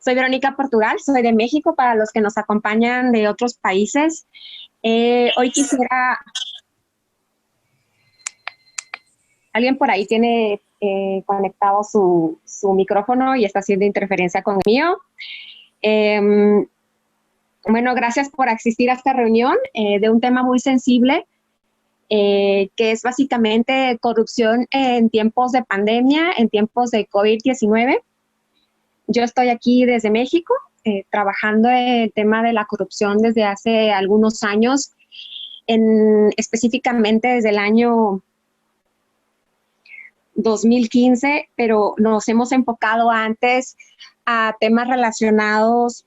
Soy Verónica Portugal, soy de México para los que nos acompañan de otros países. Hoy quisiera... Alguien por ahí tiene conectado su micrófono y está haciendo interferencia con el mío. Bueno, gracias por asistir a esta reunión de un tema muy sensible, que es básicamente corrupción en tiempos de pandemia, en tiempos de COVID-19. Yo estoy aquí desde México, trabajando en el tema de la corrupción desde hace algunos años, específicamente desde el año 2015, pero nos hemos enfocado antes a temas relacionados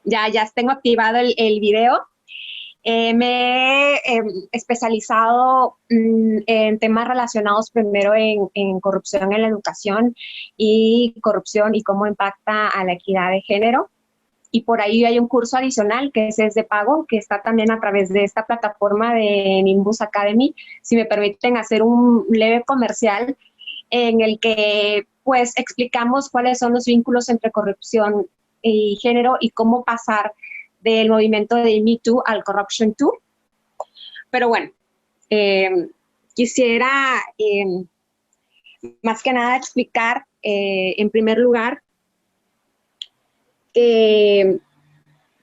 ya tengo activado el video. Me he especializado en temas relacionados primero en corrupción en la educación y corrupción y cómo impacta a la equidad de género. Y por ahí hay un curso adicional que es de pago, que está también a través de esta plataforma de Nimbus Academy. Si me permiten hacer un leve comercial en el que pues explicamos cuáles son los vínculos entre corrupción y género y cómo pasar del movimiento de Me Too al Corruption Too. Pero bueno, quisiera más que nada explicar en primer lugar que,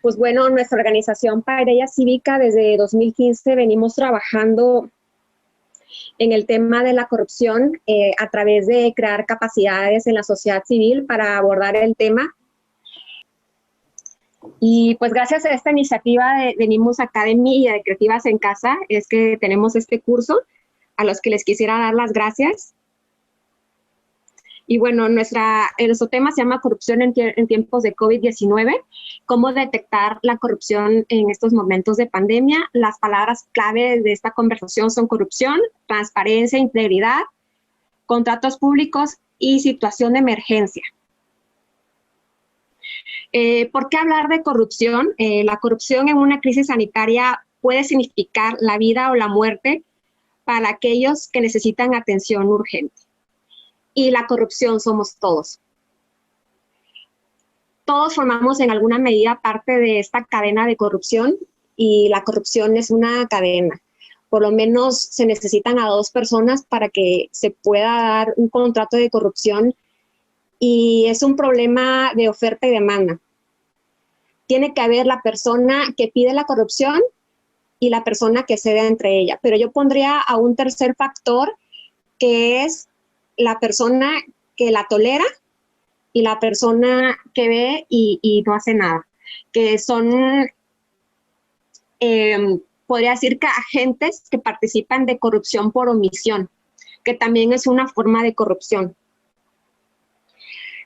pues bueno, nuestra organización Paideia Cívica desde 2015 venimos trabajando en el tema de la corrupción a través de crear capacidades en la sociedad civil para abordar el tema. Y pues gracias a esta iniciativa de Nimbus Academy y de Creativas en Casa es que tenemos este curso, a los que les quisiera dar las gracias. Y bueno, nuestro tema se llama Corrupción en tiempos de COVID-19, cómo detectar la corrupción en estos momentos de pandemia. Las palabras clave de esta conversación son corrupción, transparencia, integridad, contratos públicos y situación de emergencia. ¿Por qué hablar de corrupción? La corrupción en una crisis sanitaria puede significar la vida o la muerte para aquellos que necesitan atención urgente. Y la corrupción somos todos. Todos formamos en alguna medida parte de esta cadena de corrupción y la corrupción es una cadena. Por lo menos se necesitan a 2 personas para que se pueda dar un contrato de corrupción y es un problema de oferta y demanda. Tiene que haber la persona que pide la corrupción y la persona que cede entre ella. Pero yo pondría a un tercer factor que es la persona que la tolera y la persona que ve y no hace nada, que son, podría decir que agentes que participan de corrupción por omisión, que también es una forma de corrupción.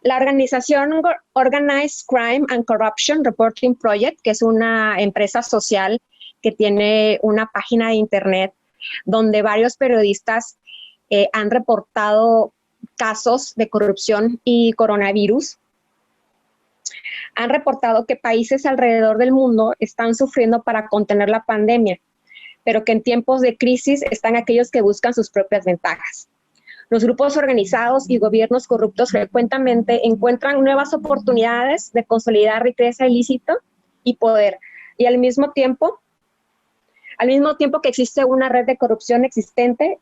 La organización Organized Crime and Corruption Reporting Project, que es una empresa social que tiene una página de internet donde varios periodistas han reportado casos de corrupción y coronavirus. Han reportado que países alrededor del mundo están sufriendo para contener la pandemia, pero que en tiempos de crisis están aquellos que buscan sus propias ventajas. Los grupos organizados y gobiernos corruptos frecuentemente encuentran nuevas oportunidades de consolidar riqueza ilícita y poder, y al mismo tiempo que existe una red de corrupción existente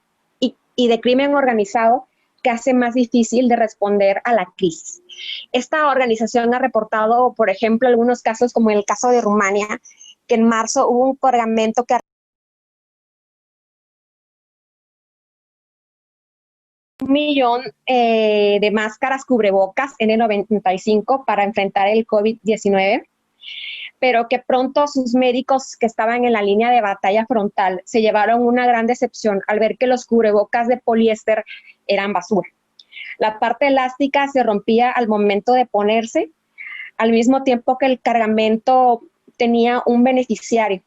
y de crimen organizado que hace más difícil de responder a la crisis. Esta organización ha reportado, por ejemplo, algunos casos como el caso de Rumania, que en marzo hubo un cargamento que 1 millón de máscaras cubrebocas N95 para enfrentar el COVID-19, pero que pronto sus médicos que estaban en la línea de batalla frontal se llevaron una gran decepción al ver que los cubrebocas de poliéster eran basura. La parte elástica se rompía al momento de ponerse, al mismo tiempo que el cargamento tenía un beneficiario,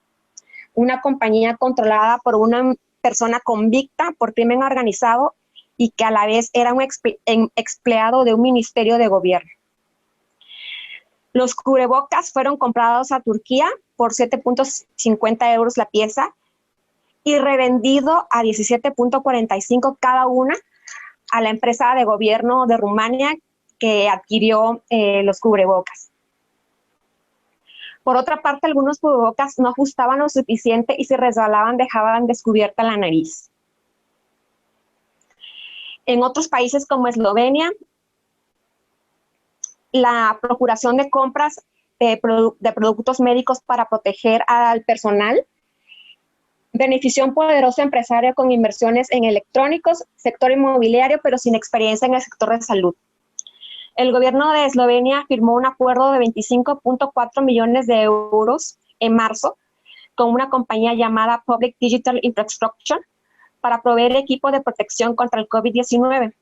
una compañía controlada por una persona convicta por crimen organizado y que a la vez era un empleado de un ministerio de gobierno. Los cubrebocas fueron comprados a Turquía por 7.50 euros la pieza y revendido a 17.45 cada una a la empresa de gobierno de Rumania que adquirió los cubrebocas. Por otra parte, algunos cubrebocas no ajustaban lo suficiente y si resbalaban dejaban descubierta la nariz. En otros países como Eslovenia, la procuración de compras de productos médicos para proteger al personal benefició a un poderoso empresario con inversiones en electrónicos, sector inmobiliario, pero sin experiencia en el sector de salud. El gobierno de Eslovenia firmó un acuerdo de 25.4 millones de euros en marzo con una compañía llamada Public Digital Infrastructure para proveer equipo de protección contra el COVID-19.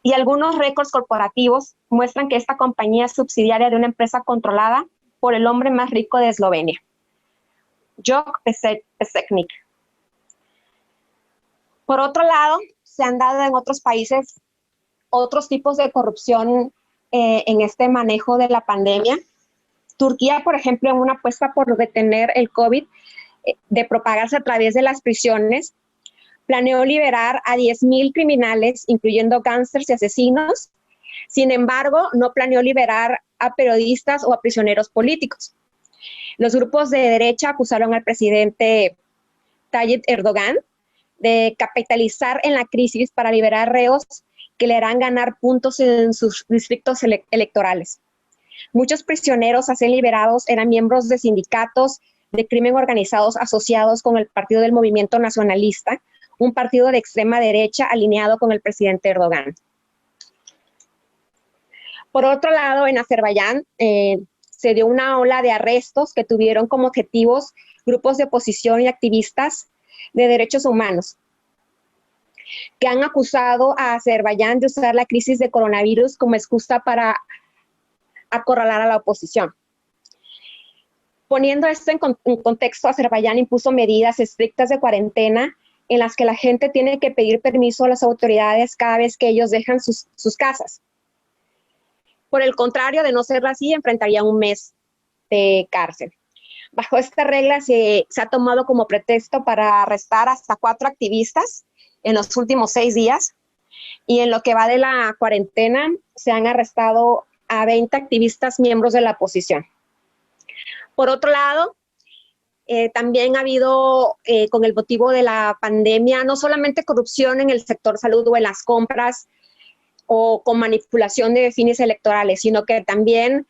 Y algunos récords corporativos muestran que esta compañía es subsidiaria de una empresa controlada por el hombre más rico de Eslovenia, Jože Peseknik. Por otro lado, se han dado en otros países otros tipos de corrupción en este manejo de la pandemia. Turquía, por ejemplo, en una apuesta por detener el COVID de propagarse a través de las prisiones, planeó liberar a 10,000 criminales, incluyendo gángsters y asesinos. Sin embargo, no planeó liberar a periodistas o a prisioneros políticos. Los grupos de derecha acusaron al presidente Tayyip Erdogan de capitalizar en la crisis para liberar reos que le harán ganar puntos en sus distritos electorales. Muchos prisioneros así liberados eran miembros de sindicatos de crimen organizados asociados con el Partido del Movimiento Nacionalista, un partido de extrema derecha alineado con el presidente Erdogan. Por otro lado, en Azerbaiyán se dio una ola de arrestos que tuvieron como objetivos grupos de oposición y activistas de derechos humanos, que han acusado a Azerbaiyán de usar la crisis de coronavirus como excusa para acorralar a la oposición. Poniendo esto en contexto, Azerbaiyán impuso medidas estrictas de cuarentena en las que la gente tiene que pedir permiso a las autoridades cada vez que ellos dejan sus casas. Por el contrario, de no ser así, enfrentaría un mes de cárcel. Bajo esta regla se ha tomado como pretexto para arrestar hasta 4 activistas en los últimos 6 días, y en lo que va de la cuarentena se han arrestado a 20 activistas miembros de la oposición. Por otro lado, también ha habido, con el motivo de la pandemia, no solamente corrupción en el sector salud o en las compras o con manipulación de fines electorales, sino que también,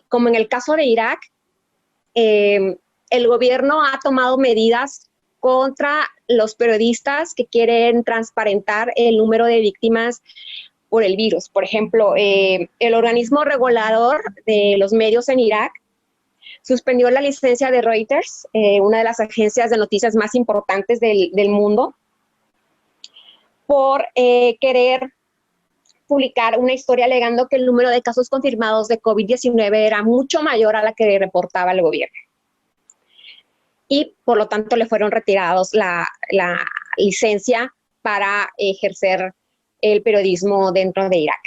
como en el caso de Irak, el gobierno ha tomado medidas contra los periodistas que quieren transparentar el número de víctimas por el virus. Por ejemplo, el organismo regulador de los medios en Irak suspendió la licencia de Reuters, una de las agencias de noticias más importantes del mundo, por querer publicar una historia alegando que el número de casos confirmados de COVID-19 era mucho mayor a la que reportaba el gobierno. Y por lo tanto le fueron retirados la licencia para ejercer el periodismo dentro de Irak.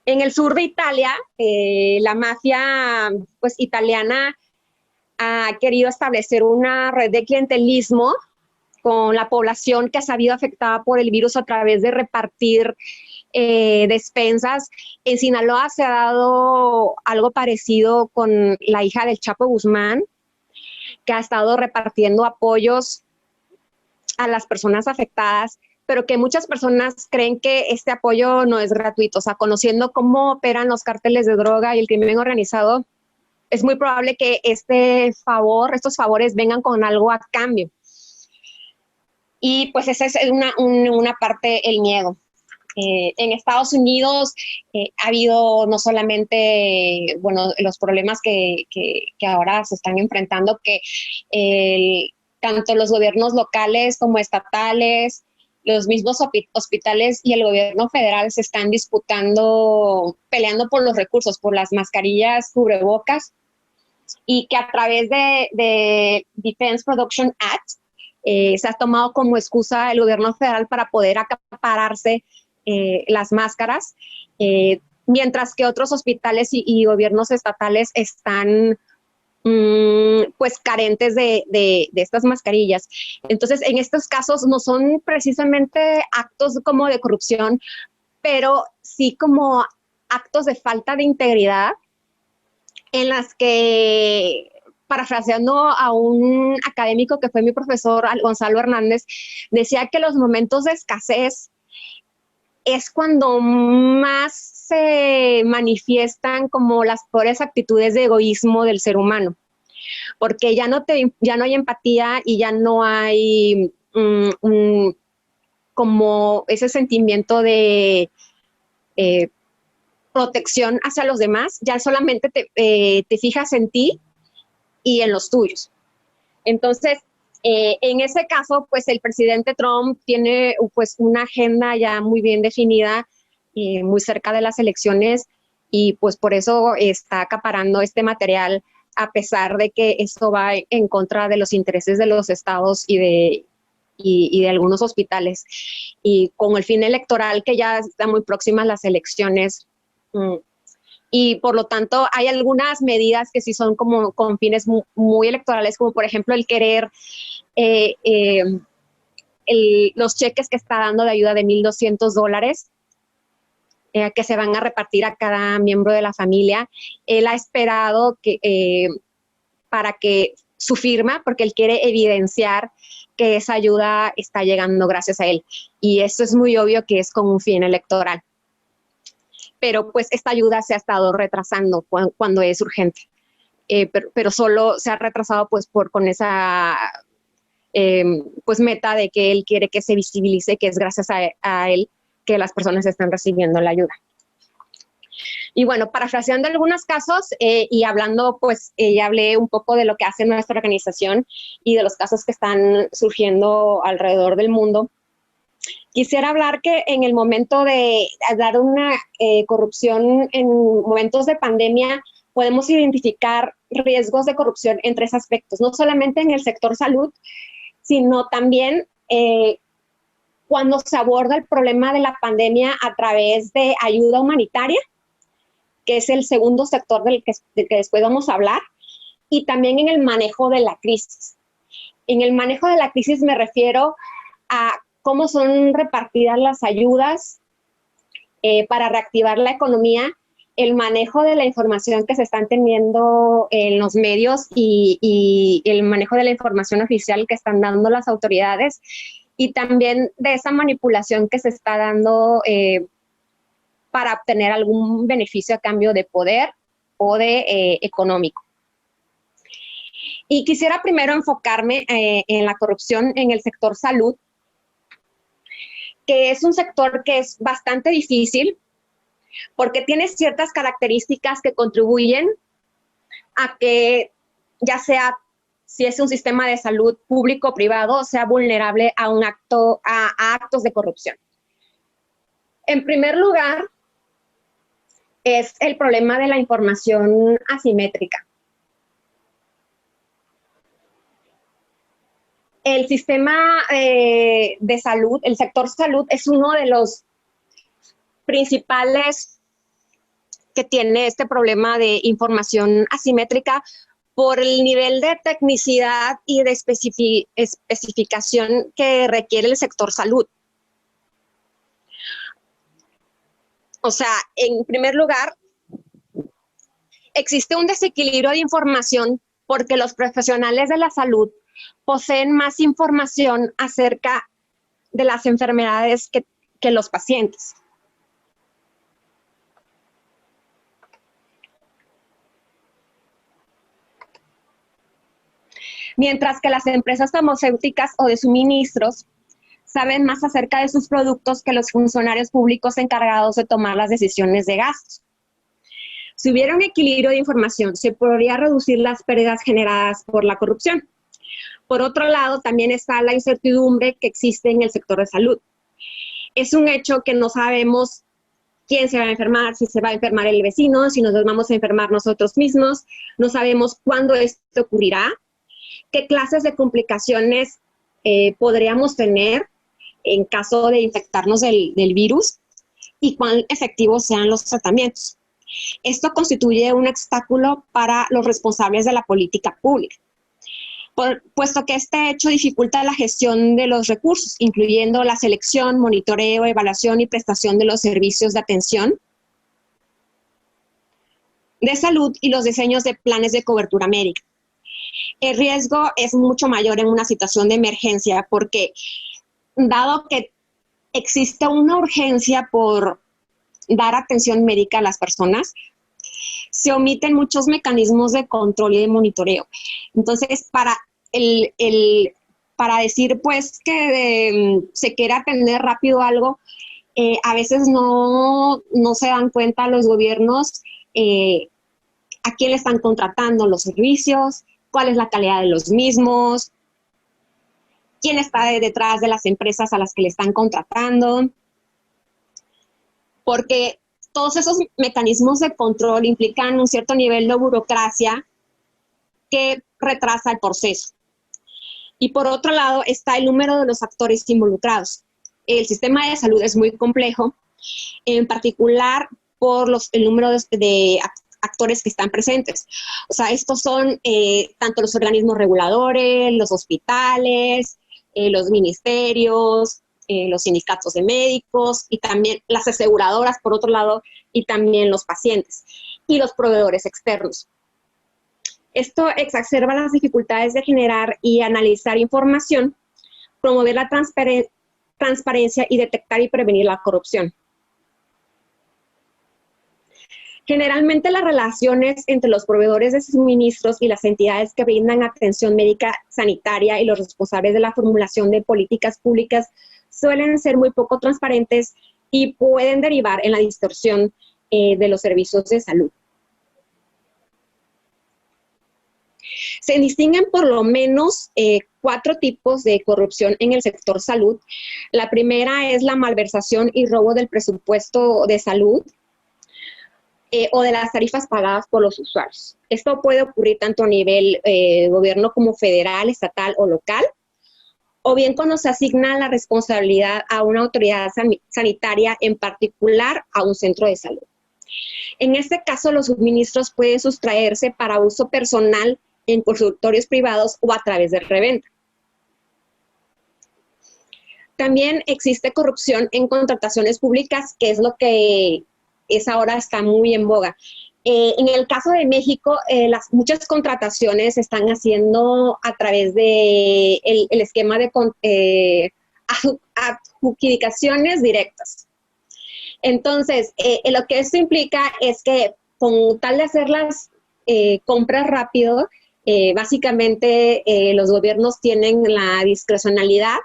En el sur de Italia, la mafia italiana ha querido establecer una red de clientelismo con la población que se ha habido afectada por el virus a través de repartir despensas. En Sinaloa se ha dado algo parecido con la hija del Chapo Guzmán, que ha estado repartiendo apoyos a las personas afectadas, pero que muchas personas creen que este apoyo no es gratuito. O sea, conociendo cómo operan los cárteles de droga y el crimen organizado, es muy probable que estos favores vengan con algo a cambio. Y pues esa es una parte, el miedo. En Estados Unidos ha habido no solamente, los problemas que ahora se están enfrentando, que tanto los gobiernos locales como estatales, los mismos hospitales y el gobierno federal se están peleando por los recursos, por las mascarillas, cubrebocas, y que a través de Defense Production Act se ha tomado como excusa el gobierno federal para poder acapararse las máscaras, mientras que otros hospitales y gobiernos estatales están pues carentes de estas mascarillas. Entonces, en estos casos no son precisamente actos como de corrupción, pero sí como actos de falta de integridad en las que, parafraseando a un académico que fue mi profesor, Gonzalo Hernández, decía que los momentos de escasez es cuando más se manifiestan como las peores actitudes de egoísmo del ser humano, porque ya no hay empatía y ya no hay como ese sentimiento de protección hacia los demás, ya solamente te fijas en ti y en los tuyos. Entonces, en ese caso, pues el presidente Trump tiene pues una agenda ya muy bien definida, muy cerca de las elecciones, y pues por eso está acaparando este material, a pesar de que esto va en contra de los intereses de los estados y de algunos hospitales. Y con el fin electoral, que ya está muy próximas las elecciones, y por lo tanto hay algunas medidas que sí son como con fines muy electorales, como por ejemplo el querer los cheques que está dando de ayuda de $1,200 que se van a repartir a cada miembro de la familia. Él ha esperado para que su firma, porque él quiere evidenciar que esa ayuda está llegando gracias a él. Y eso es muy obvio que es con un fin electoral. Pero pues esta ayuda se ha estado retrasando cuando es urgente. Pero solo se ha retrasado pues con esa pues meta de que él quiere que se visibilice que es gracias a él que las personas están recibiendo la ayuda. Y bueno, parafraseando algunos casos y hablando, pues ya hablé un poco de lo que hace nuestra organización y de los casos que están surgiendo alrededor del mundo. Quisiera hablar que en el momento de dar una corrupción en momentos de pandemia, podemos identificar riesgos de corrupción en 3 aspectos, no solamente en el sector salud, sino también cuando se aborda el problema de la pandemia a través de ayuda humanitaria, que es el segundo sector del que después vamos a hablar, y también en el manejo de la crisis. En el manejo de la crisis me refiero a cómo son repartidas las ayudas para reactivar la economía, el manejo de la información que se están teniendo en los medios y el manejo de la información oficial que están dando las autoridades, y también de esa manipulación que se está dando para obtener algún beneficio a cambio de poder o de económico. Y quisiera primero enfocarme en la corrupción en el sector salud, que es un sector que es bastante difícil porque tiene ciertas características que contribuyen a que ya sea, si es un sistema de salud público o privado, sea vulnerable a actos de corrupción. En primer lugar, es el problema de la información asimétrica. El sistema de salud, el sector salud, es uno de los principales que tiene este problema de información asimétrica por el nivel de tecnicidad y de especificación que requiere el sector salud. O sea, en primer lugar, existe un desequilibrio de información porque los profesionales de la salud poseen más información acerca de las enfermedades que los pacientes. Mientras que las empresas farmacéuticas o de suministros saben más acerca de sus productos que los funcionarios públicos encargados de tomar las decisiones de gastos. Si hubiera un equilibrio de información, se podría reducir las pérdidas generadas por la corrupción. Por otro lado, también está la incertidumbre que existe en el sector de salud. Es un hecho que no sabemos quién se va a enfermar, si se va a enfermar el vecino, si nos vamos a enfermar nosotros mismos, no sabemos cuándo esto ocurrirá, qué clases de complicaciones podríamos tener en caso de infectarnos del virus y cuán efectivos sean los tratamientos. Esto constituye un obstáculo para los responsables de la política pública. puesto que este hecho dificulta la gestión de los recursos, incluyendo la selección, monitoreo, evaluación y prestación de los servicios de atención de salud y los diseños de planes de cobertura médica. El riesgo es mucho mayor en una situación de emergencia porque, dado que existe una urgencia por dar atención médica a las personas, se omiten muchos mecanismos de control y de monitoreo. Entonces, para decir pues que se quiere atender rápido algo, a veces no se dan cuenta los gobiernos a quién le están contratando los servicios, cuál es la calidad de los mismos, quién está detrás de las empresas a las que le están contratando, porque todos esos mecanismos de control implican un cierto nivel de burocracia que retrasa el proceso. Y por otro lado está el número de los actores involucrados. El sistema de salud es muy complejo, en particular por el número de actores que están presentes. O sea, estos son tanto los organismos reguladores, los hospitales, los ministerios, los sindicatos de médicos y también las aseguradoras, por otro lado, y también los pacientes y los proveedores externos. Esto exacerba las dificultades de generar y analizar información, promover la transparencia y detectar y prevenir la corrupción. Generalmente las relaciones entre los proveedores de suministros y las entidades que brindan atención médica sanitaria y los responsables de la formulación de políticas públicas suelen ser muy poco transparentes y pueden derivar en la distorsión de los servicios de salud. Se distinguen por lo menos 4 tipos de corrupción en el sector salud. La primera es la malversación y robo del presupuesto de salud o de las tarifas pagadas por los usuarios. Esto puede ocurrir tanto a nivel gobierno como federal, estatal o local, o bien cuando se asigna la responsabilidad a una autoridad sanitaria, en particular a un centro de salud. En este caso, los suministros pueden sustraerse para uso personal en consultorios privados o a través de reventa. También existe corrupción en contrataciones públicas, que es lo que ahora está muy en boga. En el caso de México, muchas contrataciones se están haciendo a través de el esquema de adjudicaciones directas. Entonces, lo que esto implica es que con tal de hacer las compras rápido, básicamente los gobiernos tienen la discrecionalidad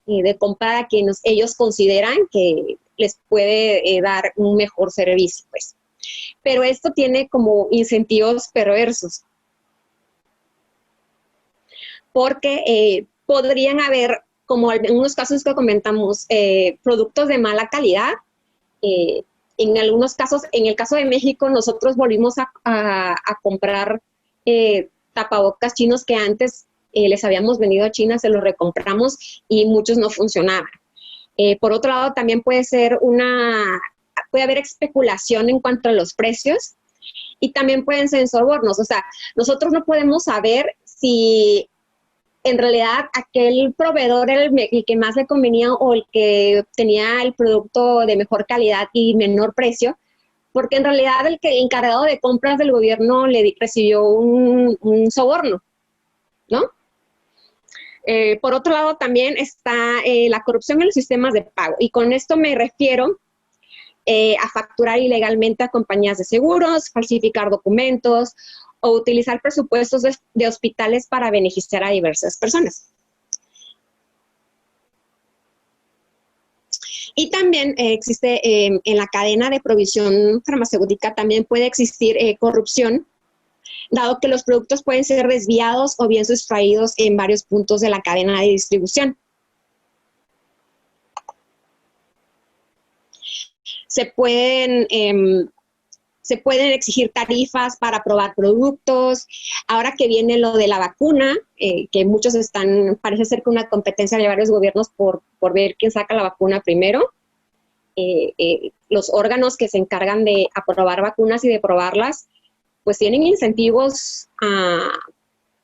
de comprar a quienes ellos consideran que les puede dar un mejor servicio, pues. Pero esto tiene como incentivos perversos, porque podrían haber, como en unos casos que comentamos, productos de mala calidad. En algunos casos, en el caso de México, nosotros volvimos a comprar tapabocas chinos que antes les habíamos vendido a China, se los recompramos y muchos no funcionaban. Por otro lado, también puede haber especulación en cuanto a los precios y también pueden ser sobornos. O sea, nosotros no podemos saber si en realidad aquel proveedor era el que más le convenía o el que tenía el producto de mejor calidad y menor precio, porque en realidad el encargado de compras del gobierno recibió un soborno, ¿no? Por otro lado, también está la corrupción en los sistemas de pago, y con esto me refiero a facturar ilegalmente a compañías de seguros, falsificar documentos o utilizar presupuestos de hospitales para beneficiar a diversas personas. Y también existe en la cadena de provisión farmacéutica, también puede existir corrupción, dado que los productos pueden ser desviados o bien sustraídos en varios puntos de la cadena de distribución. Se pueden exigir tarifas para probar productos. Ahora que viene lo de la vacuna, que muchos parece ser que una competencia de varios gobiernos por ver quién saca la vacuna primero. Los órganos que se encargan de aprobar vacunas y de probarlas, pues tienen incentivos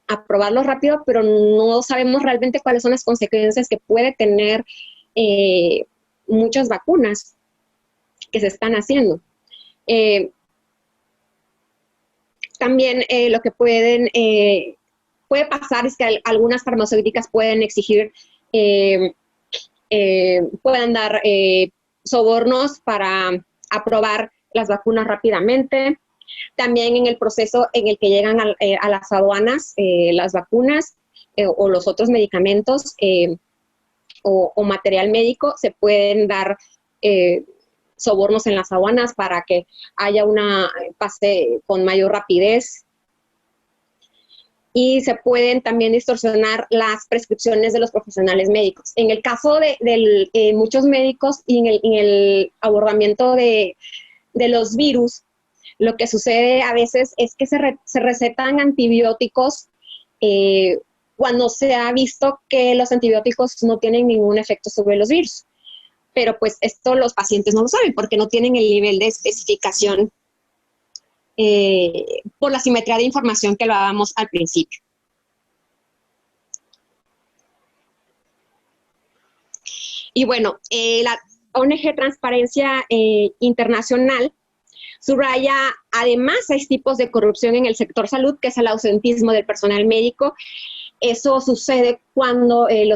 aprobarlo rápido, pero no sabemos realmente cuáles son las consecuencias que puede tener muchas vacunas que se están haciendo. También lo que puede pasar es que algunas farmacéuticas pueden exigir, pueden dar sobornos para aprobar las vacunas rápidamente. También en el proceso en el que llegan a las aduanas las vacunas o los otros medicamentos o material médico, se pueden dar sobornos en las aduanas para que haya una pase con mayor rapidez. Y se pueden también distorsionar las prescripciones de los profesionales médicos. En el caso de muchos médicos y en el abordamiento de los virus, lo que sucede a veces es que se recetan antibióticos cuando se ha visto que los antibióticos no tienen ningún efecto sobre los virus. Pero pues esto los pacientes no lo saben porque no tienen el nivel de especificación por la simetría de información que lo hablábamos al principio. Y bueno, la ONG Transparencia Internacional subraya, además, 6 tipos de corrupción en el sector salud, que es el ausentismo del personal médico. Eso sucede cuando el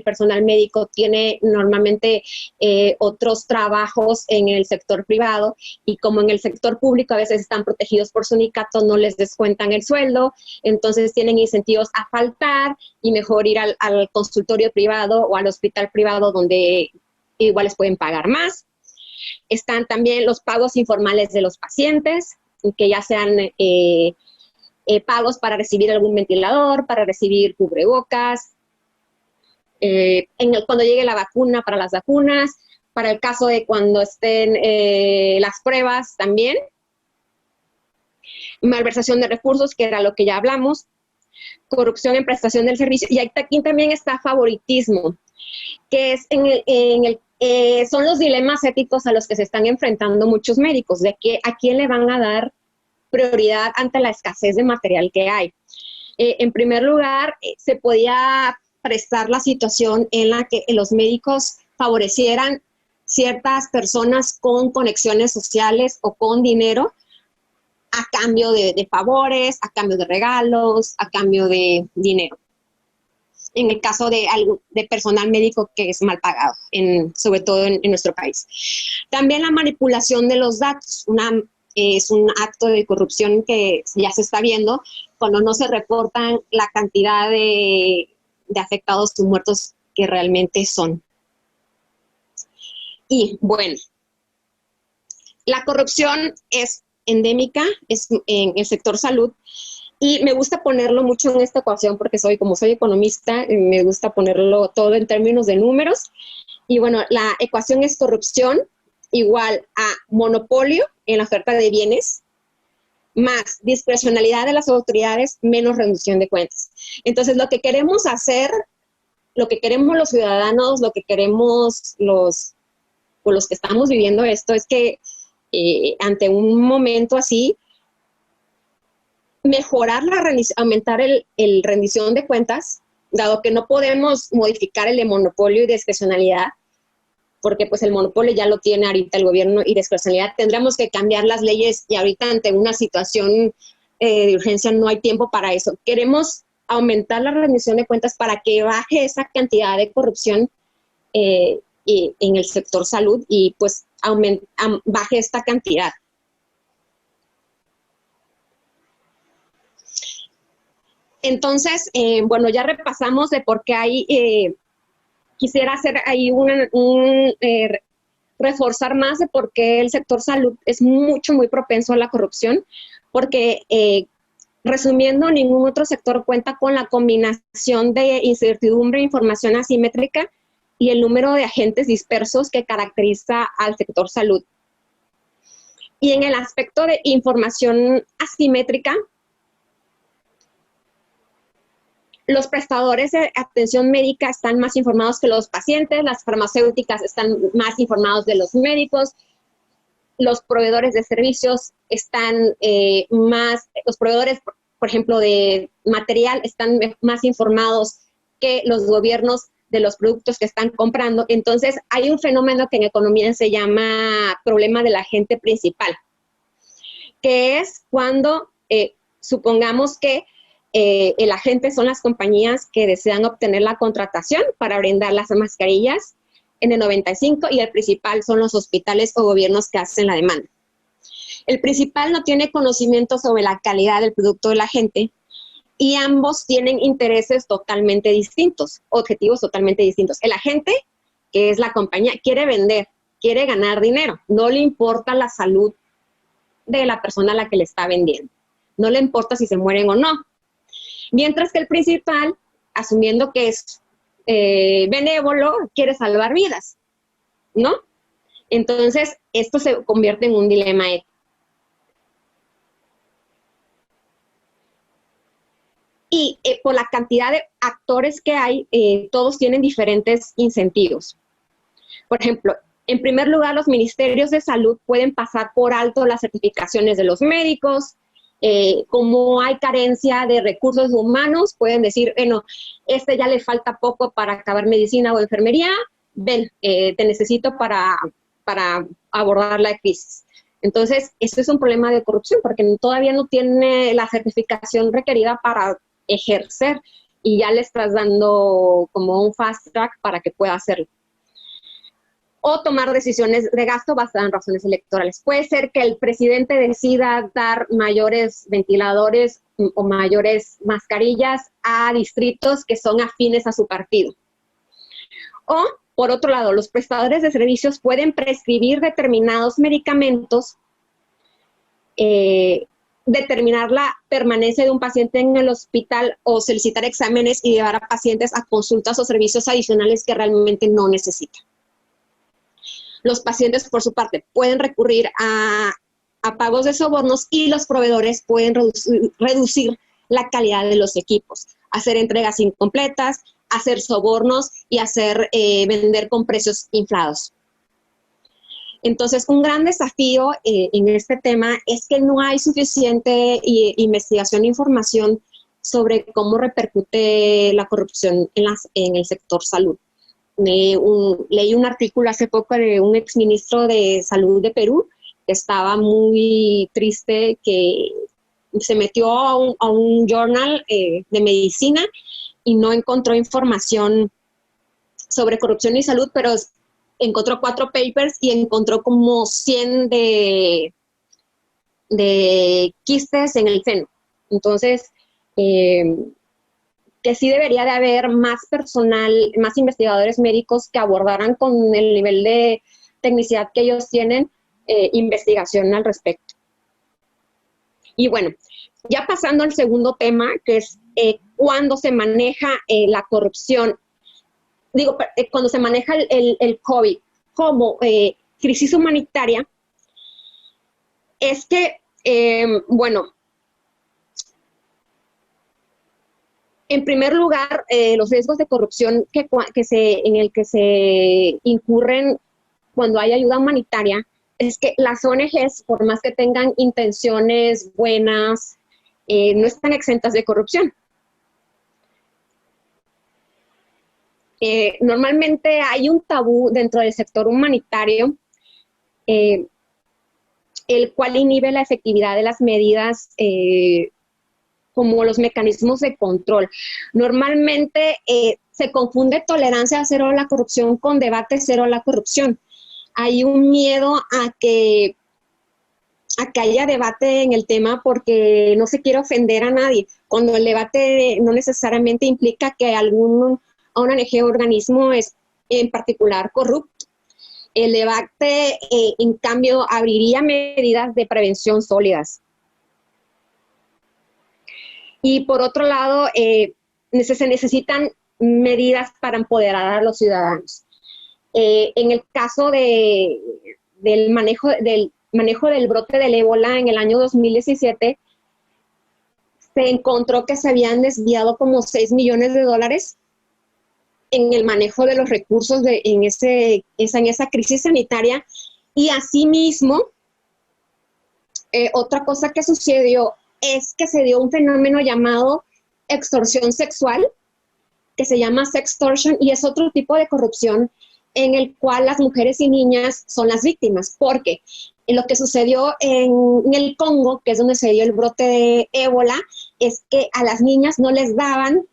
personal médico tiene normalmente otros trabajos en el sector privado y como en el sector público a veces están protegidos por sindicato, no les descuentan el sueldo, entonces tienen incentivos a faltar y mejor ir al consultorio privado o al hospital privado donde igual les pueden pagar más. Están también los pagos informales de los pacientes, que ya sean pagos para recibir algún ventilador, para recibir cubrebocas, cuando llegue la vacuna, para las vacunas, para el caso de cuando estén las pruebas también. Malversación de recursos, que era lo que ya hablamos. Corrupción en prestación del servicio. Y aquí también está favoritismo, que es son los dilemas éticos a los que se están enfrentando muchos médicos, de que a quién le van a dar prioridad ante la escasez de material que hay. En primer lugar, se podía prestar la situación en la que los médicos favorecieran ciertas personas con conexiones sociales o con dinero a cambio de favores, a cambio de regalos, a cambio de dinero. En el caso de personal médico que es mal pagado, sobre todo en nuestro país. También la manipulación de los datos, es un acto de corrupción que ya se está viendo cuando no se reportan la cantidad de afectados o muertos que realmente son. Y bueno, la corrupción es endémica en el sector salud y me gusta ponerlo mucho en esta ecuación porque como soy economista, me gusta ponerlo todo en términos de números. Y bueno, la ecuación es corrupción igual a monopolio en la oferta de bienes, más discrecionalidad de las autoridades, menos rendición de cuentas. Entonces, lo que queremos hacer, lo que queremos los ciudadanos, lo que queremos los que estamos viviendo esto, es que ante un momento así, mejorar aumentar el rendición de cuentas, dado que no podemos modificar el de monopolio y discrecionalidad, porque pues el monopolio ya lo tiene ahorita el gobierno y discrecionalidad. Tendremos que cambiar las leyes y ahorita ante una situación de urgencia no hay tiempo para eso. Queremos aumentar la rendición de cuentas para que baje esa cantidad de corrupción en el sector salud y pues baje esta cantidad. Entonces, bueno, ya repasamos de por qué hay... quisiera hacer ahí reforzar más de por qué el sector salud es muy propenso a la corrupción, porque resumiendo, ningún otro sector cuenta con la combinación de incertidumbre, información asimétrica y el número de agentes dispersos que caracteriza al sector salud. Y en el aspecto de información asimétrica, los prestadores de atención médica están más informados que los pacientes, las farmacéuticas están más informados de los médicos, los proveedores de servicios están los proveedores por ejemplo, de material, están más informados que los gobiernos de los productos que están comprando. Entonces, hay un fenómeno que en economía se llama problema del agente principal, que es cuando supongamos que el agente son las compañías que desean obtener la contratación para brindar las mascarillas en el 95 y el principal son los hospitales o gobiernos que hacen la demanda. El principal no tiene conocimiento sobre la calidad del producto del agente y ambos tienen intereses totalmente distintos, objetivos totalmente distintos. El agente, que es la compañía, quiere vender, quiere ganar dinero, no le importa la salud de la persona a la que le está vendiendo, no le importa si se mueren o no. Mientras que el principal, asumiendo que es benévolo, quiere salvar vidas, ¿no? Entonces, esto se convierte en un dilema ético. Y por la cantidad de actores que hay, todos tienen diferentes incentivos. Por ejemplo, en primer lugar, los ministerios de salud pueden pasar por alto las certificaciones de los médicos. Como hay carencia de recursos humanos, pueden decir, bueno, ya le falta poco para acabar medicina o enfermería, ven, te necesito para abordar la crisis. Entonces, esto es un problema de corrupción porque todavía no tiene la certificación requerida para ejercer y ya le estás dando como un fast track para que pueda hacerlo. O tomar decisiones de gasto basadas en razones electorales. Puede ser que el presidente decida dar mayores ventiladores o mayores mascarillas a distritos que son afines a su partido. O, por otro lado, los prestadores de servicios pueden prescribir determinados medicamentos, determinar la permanencia de un paciente en el hospital o solicitar exámenes y llevar a pacientes a consultas o servicios adicionales que realmente no necesitan. Los pacientes, por su parte, pueden recurrir a pagos de sobornos y los proveedores pueden reducir la calidad de los equipos, hacer entregas incompletas, hacer sobornos y vender con precios inflados. Entonces, un gran desafío en este tema es que no hay suficiente investigación e información sobre cómo repercute la corrupción en el sector salud. Leí un artículo hace poco de un exministro de Salud de Perú que estaba muy triste, que se metió a un journal de medicina y no encontró información sobre corrupción y salud, pero encontró 4 papers y encontró como 100 de quistes en el seno. Entonces, que sí debería de haber más personal, más investigadores médicos que abordaran con el nivel de tecnicidad que ellos tienen, investigación al respecto. Y bueno, ya pasando al segundo tema, que es cuando se maneja la corrupción, cuando se maneja el COVID como crisis humanitaria, es que, bueno, en primer lugar, los riesgos de corrupción en el que se incurren cuando hay ayuda humanitaria es que las ONGs, por más que tengan intenciones buenas, no están exentas de corrupción. Normalmente hay un tabú dentro del sector humanitario, el cual inhibe la efectividad de las medidas como los mecanismos de control. Normalmente se confunde tolerancia cero a la corrupción con debate cero a la corrupción. Hay un miedo a que haya debate en el tema porque no se quiere ofender a nadie, cuando el debate no necesariamente implica que una ONG o organismo es en particular corrupto. El debate, en cambio, abriría medidas de prevención sólidas. Y por otro lado, se necesitan medidas para empoderar a los ciudadanos. En el caso del manejo del brote del ébola en el año 2017, se encontró que se habían desviado como $6 millones en el manejo de los recursos en esa crisis sanitaria. Y asimismo, otra cosa que sucedió es que se dio un fenómeno llamado extorsión sexual, que se llama sextortion, y es otro tipo de corrupción en el cual las mujeres y niñas son las víctimas, porque lo que sucedió en el Congo, que es donde se dio el brote de ébola, es que a las niñas no les daban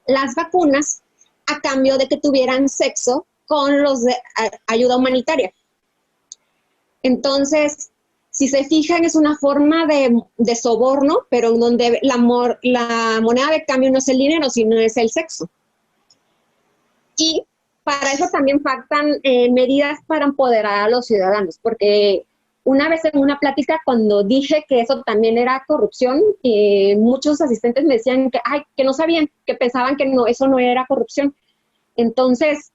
las vacunas a cambio de que tuvieran sexo con los de ayuda humanitaria. Entonces, si se fijan, es una forma de soborno, pero en donde la moneda de cambio no es el dinero, sino es el sexo. Y para eso también faltan medidas para empoderar a los ciudadanos, porque una vez en una plática, cuando dije que eso también era corrupción, muchos asistentes me decían que no sabían, que pensaban que no, eso no era corrupción. Entonces,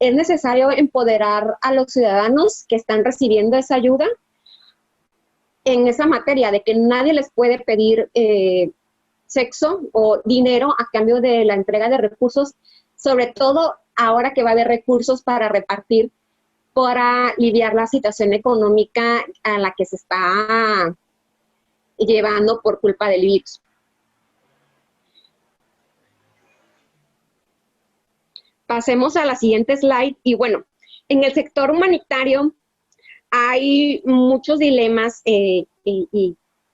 es necesario empoderar a los ciudadanos que están recibiendo esa ayuda en esa materia, de que nadie les puede pedir sexo o dinero a cambio de la entrega de recursos, sobre todo ahora que va a haber recursos para repartir para aliviar la situación económica a la que se está llevando por culpa del virus. Pasemos a la siguiente slide. Y bueno, en el sector humanitario hay muchos dilemas y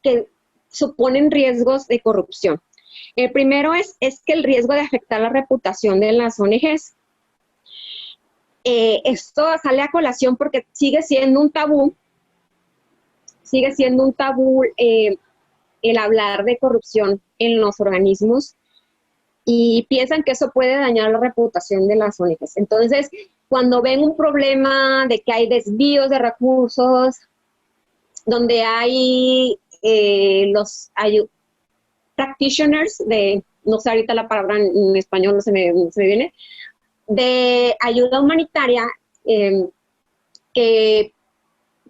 que suponen riesgos de corrupción. El primero es que el riesgo de afectar la reputación de las ONGs. Esto sale a colación porque sigue siendo un tabú el hablar de corrupción en los organismos, y piensan que eso puede dañar la reputación de las ONGs. Entonces, cuando ven un problema de que hay desvíos de recursos, donde hay practitioners no sé ahorita la palabra en español, no se me viene, de ayuda humanitaria, que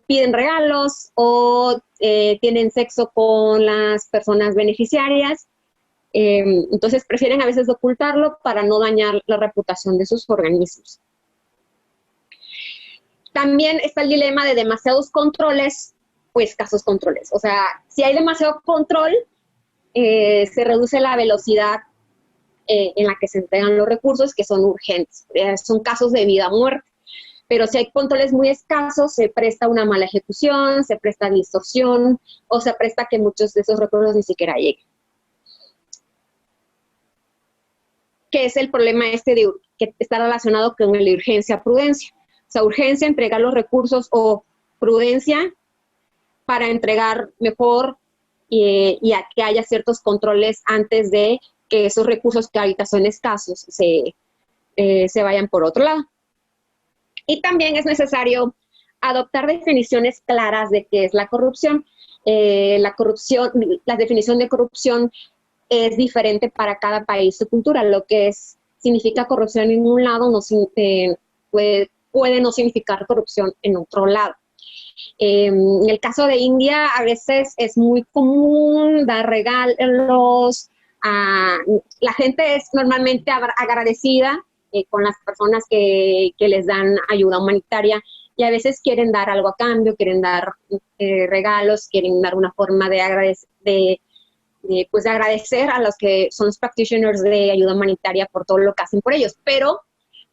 piden regalos o tienen sexo con las personas beneficiarias, entonces prefieren a veces ocultarlo para no dañar la reputación de sus organismos. También está el dilema de demasiados controles o escasos controles. O sea, si hay demasiado control, se reduce la velocidad en la que se entregan los recursos, que son urgentes. Son casos de vida o muerte. Pero si hay controles muy escasos, se presta una mala ejecución, se presta distorsión, o se presta que muchos de esos recursos ni siquiera lleguen. ¿Qué es el problema que está relacionado con la urgencia-prudencia? O sea, urgencia, entregar los recursos, o prudencia para entregar mejor y a que haya ciertos controles antes de que esos recursos que ahorita son escasos se vayan por otro lado. Y también es necesario adoptar definiciones claras de qué es la corrupción. La definición de corrupción es diferente para cada país o cultura. Lo que significa corrupción en un lado puede no significar corrupción en otro lado. En el caso de India, a veces es muy común dar regalos. La gente es normalmente agradecida con las personas que les dan ayuda humanitaria, y a veces quieren dar algo a cambio, quieren dar regalos, quieren dar una forma de agradecer a los que son los practitioners de ayuda humanitaria por todo lo que hacen por ellos. Pero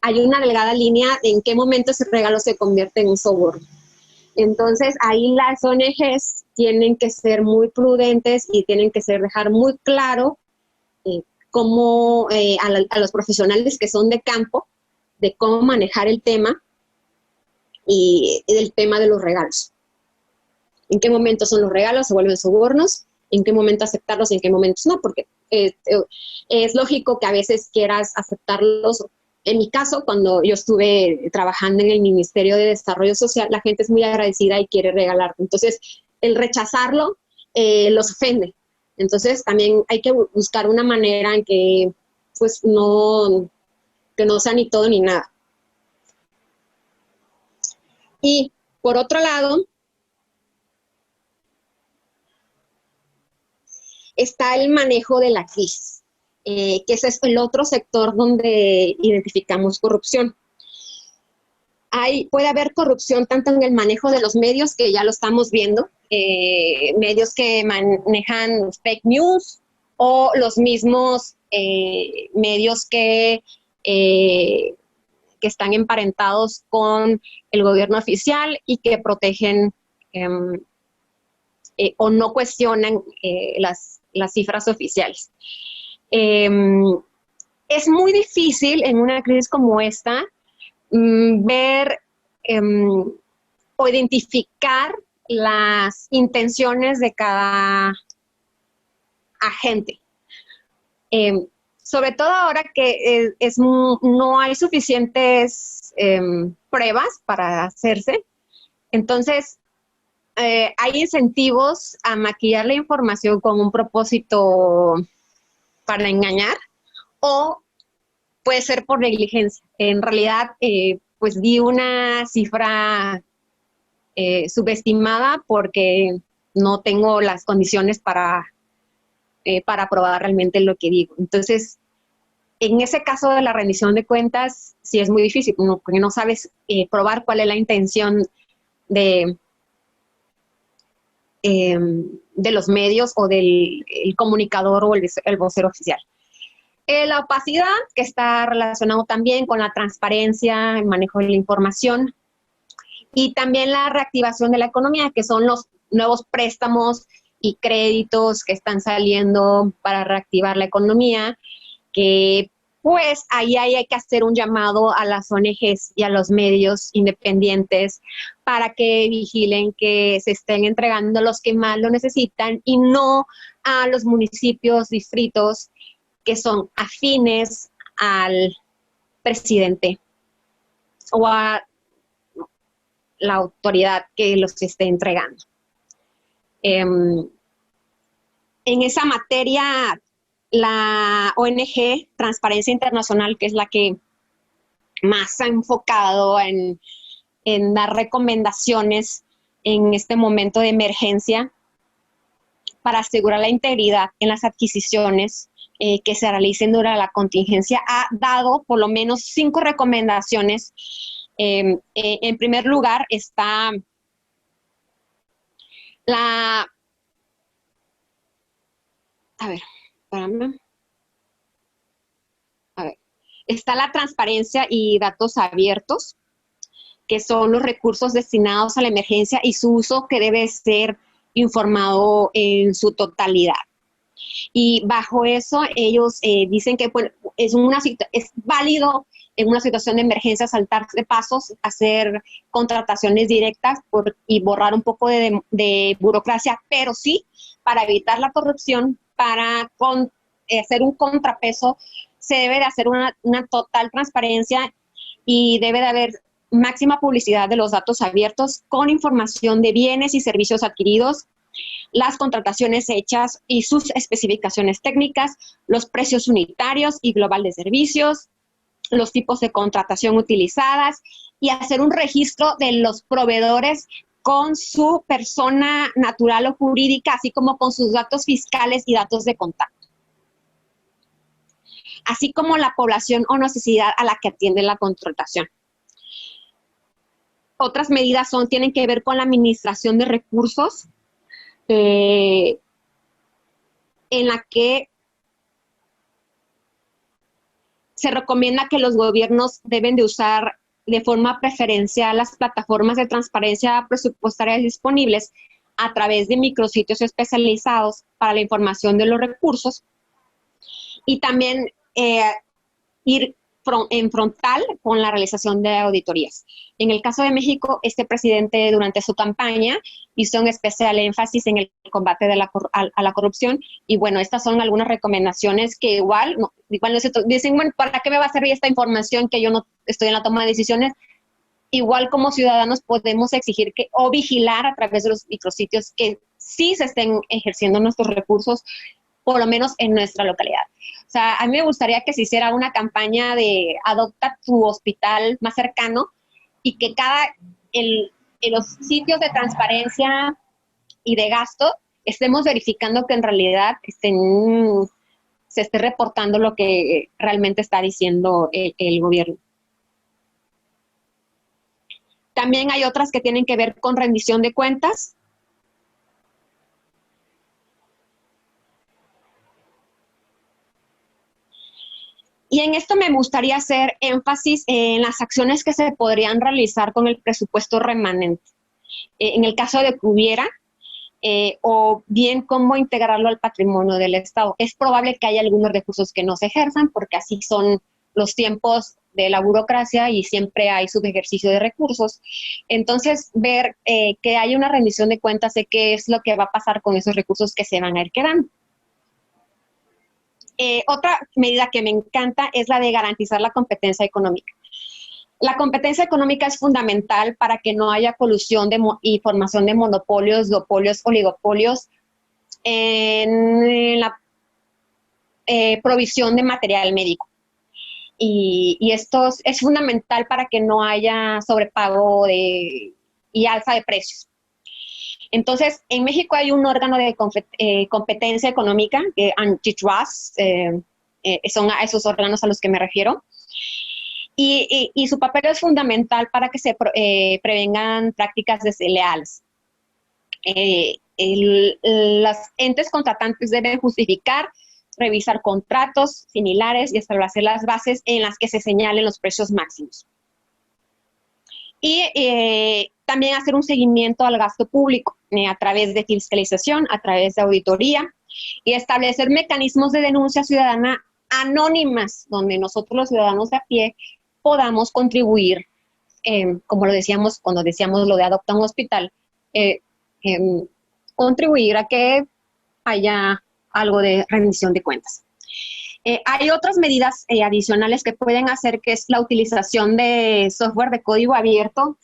hay una delgada línea en qué momento ese regalo se convierte en un soborno. Entonces, ahí las ONGs tienen que ser muy prudentes y tienen que dejar muy claro cómo a los profesionales que son de campo, de cómo manejar el tema y el tema de los regalos. ¿En qué momento son los regalos? ¿Se vuelven sobornos? ¿En qué momento aceptarlos y en qué momentos no? Porque es lógico que a veces quieras aceptarlos. En mi caso, cuando yo estuve trabajando en el Ministerio de Desarrollo Social, la gente es muy agradecida y quiere regalar. Entonces, el rechazarlo los ofende. Entonces, también hay que buscar una manera en que, pues, que no sea ni todo ni nada. Y, por otro lado, está el manejo de la crisis, que ese es el otro sector donde identificamos corrupción. puede haber corrupción tanto en el manejo de los medios, que ya lo estamos viendo, medios que manejan fake news, o los mismos medios que están emparentados con el gobierno oficial y que protegen o no cuestionan las cifras oficiales. Es muy difícil en una crisis como esta ver o identificar las intenciones de cada agente. Sobre todo ahora que no hay suficientes pruebas para hacerse, entonces hay incentivos a maquillar la información con un propósito para engañar, o puede ser por negligencia. En realidad, pues di una cifra subestimada porque no tengo las condiciones para probar realmente lo que digo. Entonces, en ese caso de la rendición de cuentas, sí es muy difícil, porque no sabes probar cuál es la intención de los medios o del comunicador o el vocero oficial. La opacidad, que está relacionado también con la transparencia, el manejo de la información, y también la reactivación de la economía, que son los nuevos préstamos y créditos que están saliendo para reactivar la economía, que pues ahí hay que hacer un llamado a las ONGs y a los medios independientes para que vigilen que se estén entregando los que más lo necesitan y no a los municipios, distritos que son afines al presidente o a la autoridad que los esté entregando. En esa materia, la ONG Transparencia Internacional, que es la que más ha enfocado en dar recomendaciones en este momento de emergencia para asegurar la integridad en las adquisiciones que se realicen durante la contingencia, ha dado por lo menos 5 recomendaciones. En primer lugar está la... A ver, espérame. A ver. Está la transparencia y datos abiertos, que son los recursos destinados a la emergencia y su uso que debe ser informado en su totalidad. Y bajo eso ellos dicen que pues, es válido en una situación de emergencia saltarse pasos, hacer contrataciones directas y borrar un poco de burocracia, pero sí para evitar la corrupción, para hacer un contrapeso, se debe de hacer una total transparencia y debe de haber máxima publicidad de los datos abiertos con información de bienes y servicios adquiridos, las contrataciones hechas y sus especificaciones técnicas, los precios unitarios y global de servicios, los tipos de contratación utilizadas y hacer un registro de los proveedores con su persona natural o jurídica, así como con sus datos fiscales y datos de contacto, así como la población o necesidad a la que atiende la contratación. Otras medidas tienen que ver con la administración de recursos, en la que se recomienda que los gobiernos deben de usar de forma preferencial las plataformas de transparencia presupuestaria disponibles a través de micrositios especializados para la información de los recursos, y también ir en frontal con la realización de auditorías. En el caso de México, este presidente durante su campaña hizo un especial énfasis en el combate a la corrupción, y bueno, estas son algunas recomendaciones que igual dicen, bueno, ¿para qué me va a servir esta información que yo no estoy en la toma de decisiones? Igual como ciudadanos podemos exigir o vigilar a través de los micrositios que sí se estén ejerciendo nuestros recursos, por lo menos en nuestra localidad. O sea, a mí me gustaría que se hiciera una campaña de adopta tu hospital más cercano, y que en los sitios de transparencia y de gasto estemos verificando que en realidad se esté reportando lo que realmente está diciendo el gobierno. También hay otras que tienen que ver con rendición de cuentas. Y en esto me gustaría hacer énfasis en las acciones que se podrían realizar con el presupuesto remanente. En el caso de que hubiera, o bien cómo integrarlo al patrimonio del Estado. Es probable que haya algunos recursos que no se ejerzan, porque así son los tiempos de la burocracia y siempre hay subejercicio de recursos. Entonces, ver que hay una rendición de cuentas de qué es lo que va a pasar con esos recursos que se van a ir quedando. Otra medida que me encanta es la de garantizar la competencia económica. La competencia económica es fundamental para que no haya colusión y formación de monopolios, duopolios, oligopolios en la provisión de material médico. Y esto es fundamental para que no haya sobrepago y alza de precios. Entonces, en México hay un órgano de competencia económica, Antitrust, son a esos órganos a los que me refiero, y su papel es fundamental para que se prevengan prácticas desleales. Los entes contratantes deben justificar, revisar contratos similares y establecer las bases en las que se señalen los precios máximos. Y también hacer un seguimiento al gasto público a través de fiscalización, a través de auditoría, y establecer mecanismos de denuncia ciudadana anónimas, donde nosotros los ciudadanos de a pie podamos contribuir, como lo decíamos cuando decíamos lo de adopta un hospital, contribuir a que haya algo de rendición de cuentas. Hay otras medidas adicionales que pueden hacer, que es la utilización de software de código abierto.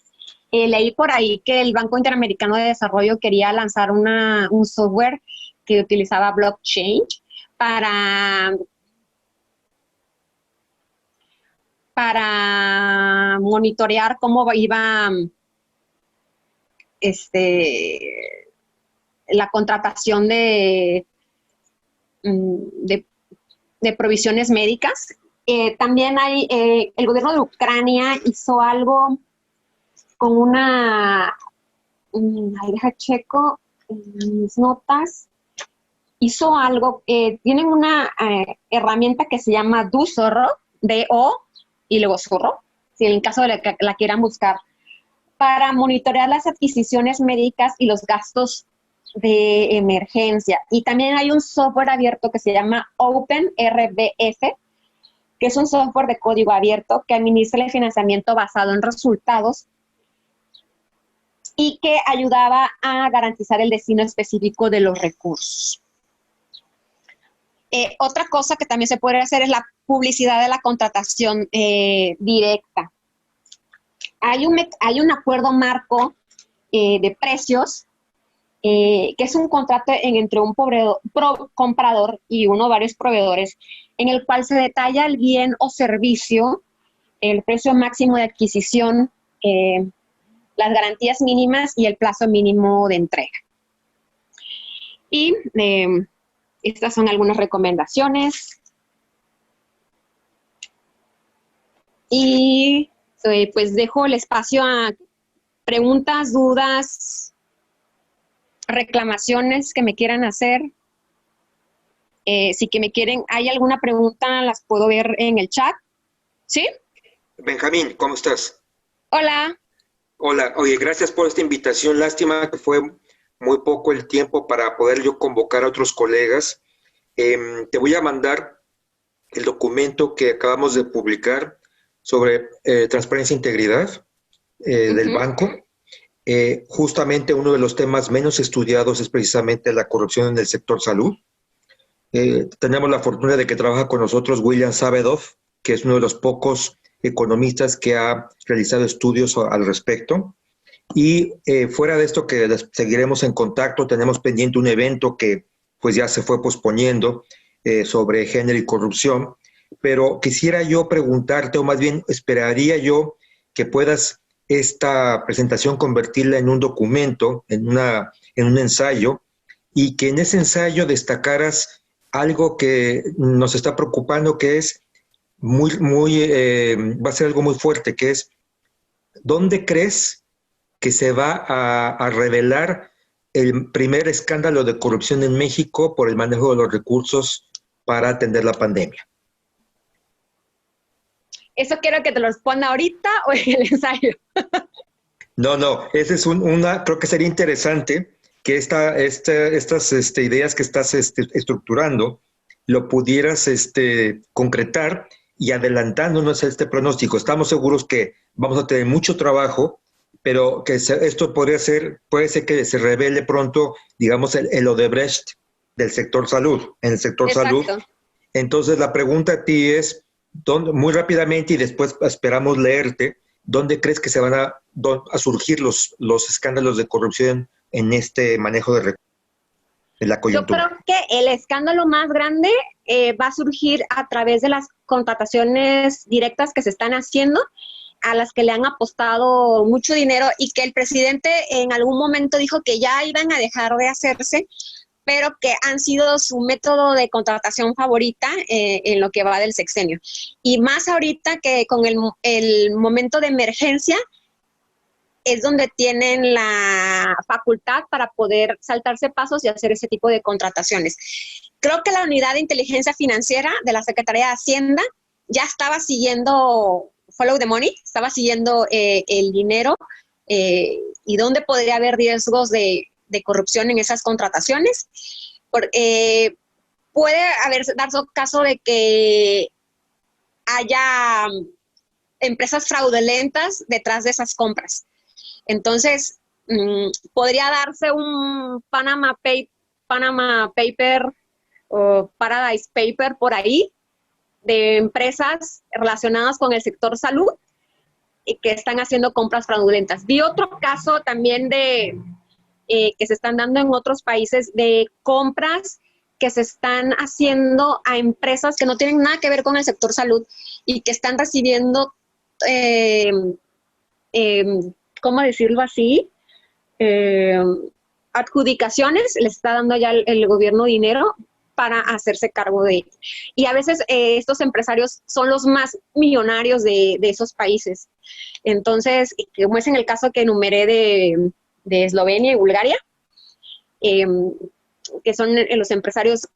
Leí por ahí que el Banco Interamericano de Desarrollo quería lanzar un software que utilizaba blockchain para monitorear cómo iba la contratación de provisiones médicas. También el gobierno de Ucrania hizo algo con deja checo mis notas, hizo algo, tienen una herramienta que se llama DoZorro, D-O, y luego Zorro, si en el caso de que la quieran buscar, para monitorear las adquisiciones médicas y los gastos de emergencia. Y también hay un software abierto que se llama OpenRBS, que es un software de código abierto que administra el financiamiento basado en resultados y que ayudaba a garantizar el destino específico de los recursos. Otra cosa que también se puede hacer es la publicidad de la contratación directa. Hay un acuerdo marco de precios, que es un contrato entre un comprador y uno o varios proveedores, en el cual se detalla el bien o servicio, el precio máximo de adquisición, las garantías mínimas y el plazo mínimo de entrega. Y estas son algunas recomendaciones. Y pues dejo el espacio a preguntas, dudas, reclamaciones que me quieran hacer. Si que me quieren, hay alguna pregunta, las puedo ver en el chat. ¿Sí? Benjamín, ¿cómo estás? Hola. Hola, oye, gracias por esta invitación. Lástima que fue muy poco el tiempo para poder yo convocar a otros colegas. Te voy a mandar el documento que acabamos de publicar sobre transparencia e integridad del banco. Justamente uno de los temas menos estudiados es precisamente la corrupción en el sector salud. Tenemos la fortuna de que trabaja con nosotros William Savedoff, que es uno de los pocos economistas que ha realizado estudios al respecto. Y fuera de esto, que seguiremos en contacto, tenemos pendiente un evento que pues ya se fue posponiendo sobre género y corrupción, pero quisiera yo preguntarte, o más bien esperaría yo que puedas esta presentación convertirla en un documento, en un ensayo, y que en ese ensayo destacaras algo que nos está preocupando, que es va a ser algo muy fuerte, que es ¿dónde crees que se va a revelar el primer escándalo de corrupción en México por el manejo de los recursos para atender la pandemia? ¿Eso quiero que te lo responda ahorita o en el ensayo? No, esa es creo que sería interesante que estas ideas que estás estructurando lo pudieras concretar y adelantándonos a este pronóstico. Estamos seguros que vamos a tener mucho trabajo, pero que esto puede ser que se revele pronto, digamos, el Odebrecht del sector salud, en el sector Exacto. salud. Entonces, la pregunta a ti es, muy rápidamente, y después esperamos leerte, ¿dónde crees que se van a surgir los escándalos de corrupción en este manejo de recursos, en la coyuntura? Yo creo que el escándalo más grande va a surgir a través de las contrataciones directas que se están haciendo, a las que le han apostado mucho dinero y que el presidente en algún momento dijo que ya iban a dejar de hacerse, pero que han sido su método de contratación favorita en lo que va del sexenio. Y más ahorita que con el momento de emergencia es donde tienen la facultad para poder saltarse pasos y hacer ese tipo de contrataciones. Creo que la unidad de inteligencia financiera de la Secretaría de Hacienda ya estaba siguiendo follow the money, estaba siguiendo el dinero y dónde podría haber riesgos de corrupción en esas contrataciones. Puede darse caso de que haya empresas fraudulentas detrás de esas compras. Entonces, podría darse un Panama Paper o Paradise Paper por ahí de empresas relacionadas con el sector salud y que están haciendo compras fraudulentas. Vi otro caso también que se están dando en otros países de compras que se están haciendo a empresas que no tienen nada que ver con el sector salud y que están recibiendo, ¿cómo decirlo así? Adjudicaciones, les está dando ya el gobierno dinero para hacerse cargo de ello. Y a veces estos empresarios son los más millonarios de esos países. Entonces, como es en el caso que enumeré de Eslovenia y Bulgaria, que son los empresarios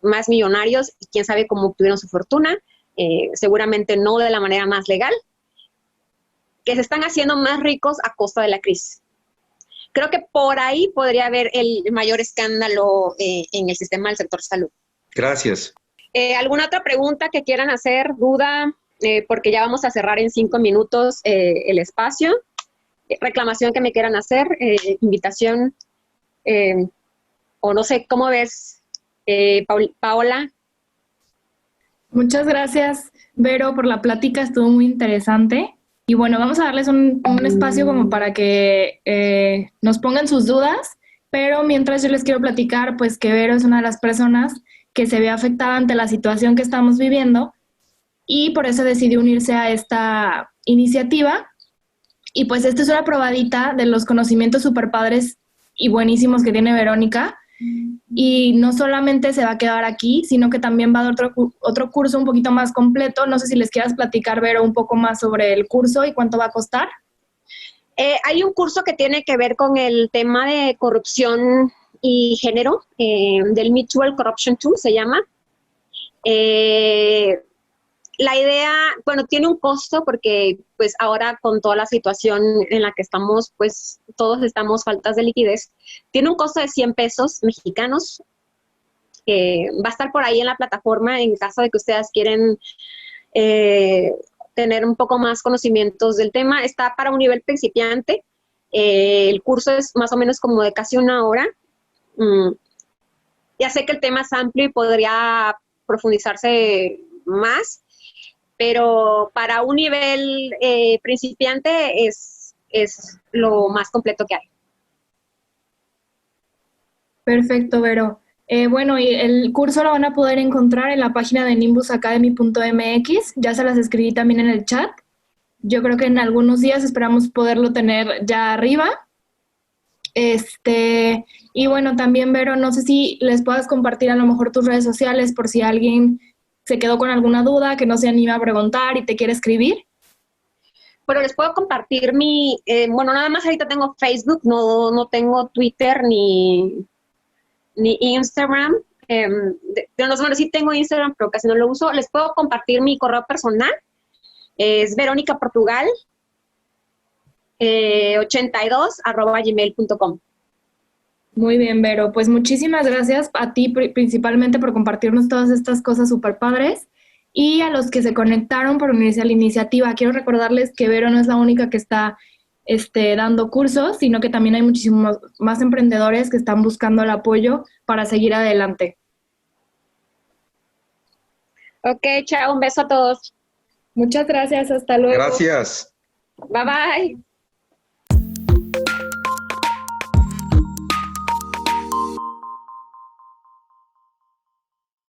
más millonarios y quién sabe cómo obtuvieron su fortuna, seguramente no de la manera más legal, que se están haciendo más ricos a costa de la crisis. Creo que por ahí podría haber el mayor escándalo en el sistema del sector salud. Gracias. ¿Alguna otra pregunta que quieran hacer, duda? Porque ya vamos a cerrar en 5 minutos el espacio. Reclamación que me quieran hacer, invitación, o no sé, ¿cómo ves, Paola? Muchas gracias, Vero, por la plática, estuvo muy interesante. Y bueno, vamos a darles un espacio como para que nos pongan sus dudas, pero mientras yo les quiero platicar, pues que Vero es una de las personas que se ve afectada ante la situación que estamos viviendo y por eso decidió unirse a esta iniciativa. Y pues esta es una probadita de los conocimientos súper padres y buenísimos que tiene Verónica. Y no solamente se va a quedar aquí, sino que también va a dar otro curso un poquito más completo. No sé si les quieras platicar, Vero, un poco más sobre el curso y cuánto va a costar. Hay un curso que tiene que ver con el tema de corrupción y género, del Mutual Corruption Tool se llama. La idea, bueno, tiene un costo porque pues ahora con toda la situación en la que estamos, pues todos estamos faltas de liquidez. Tiene un costo de 100 pesos mexicanos. Va a estar por ahí en la plataforma en caso de que ustedes quieren tener un poco más conocimientos del tema. Está para un nivel principiante. El curso es más o menos como de casi 1 hora. Ya sé que el tema es amplio y podría profundizarse más, pero para un nivel principiante es lo más completo que hay. Perfecto, Vero. Bueno, y el curso lo van a poder encontrar en la página de nimbusacademy.mx. Ya se las escribí también en el chat. Yo creo que en algunos días esperamos poderlo tener ya arriba. Y bueno, también, Vero, no sé si les puedas compartir a lo mejor tus redes sociales por si alguien se quedó con alguna duda, que no se anima a preguntar y te quiere escribir. pero les puedo compartir bueno, nada más ahorita tengo Facebook, no tengo Twitter ni Instagram. Bueno, sí tengo Instagram, pero casi no lo uso. Les puedo compartir mi correo personal. Es veronicaportugal 82@gmail.com. Muy bien, Vero. Pues muchísimas gracias a ti principalmente por compartirnos todas estas cosas súper padres y a los que se conectaron por unirse a la iniciativa. Quiero recordarles que Vero no es la única que está dando cursos, sino que también hay muchísimos más emprendedores que están buscando el apoyo para seguir adelante. Ok, chao, un beso a todos. Muchas gracias, hasta luego. Gracias. Bye bye.